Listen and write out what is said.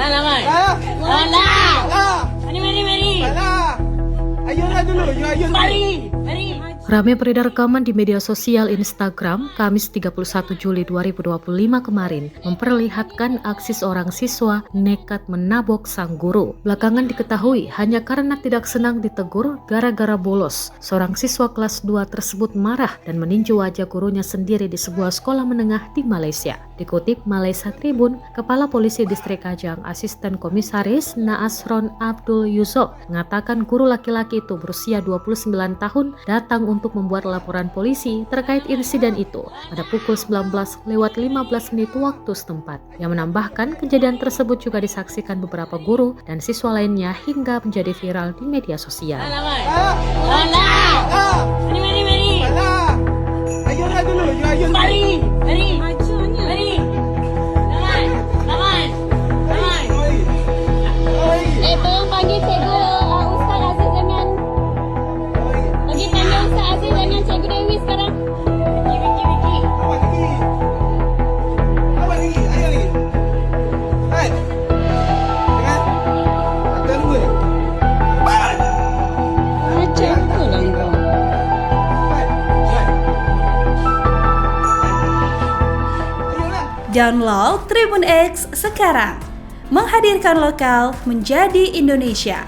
Alamak. Lah. Lah. Mari. Lah. Ayolah dulu, ayo. Mari. Ramai beredar rekaman di media sosial Instagram Kamis 31 Juli 2025 kemarin memperlihatkan aksi seorang siswa nekat menabok sang guru. Belakangan diketahui hanya karena tidak senang ditegur gara-gara bolos. Seorang siswa kelas 2 tersebut marah dan meninju wajah gurunya sendiri di sebuah sekolah menengah di Malaysia. Dikutip Malaysia Tribun, Kepala Polisi Distrik Kajang Asisten Komisaris Naasron Abdul Yusuf mengatakan guru laki-laki itu berusia 29 tahun datang untuk membuat laporan polisi terkait insiden itu pada pukul 19:15 waktu setempat. Yang menambahkan kejadian tersebut juga disaksikan beberapa guru dan siswa lainnya hingga menjadi viral di media sosial. Alamak. Lah. Mari. Lah. Ayolah dulu, ayo. Mari. Tolong panggil cikgu Ustaz Aziz dengan pergi panggil Ustaz Aziz dengan cikgu Dewi sekarang. Wiki. Apa lagi? Ayo lagi. Hai. Dengar. Ada dulu. Macam tu lah kau. Hai. Ayolah. Download Tribun X sekarang. Menghadirkan lokal menjadi Indonesia.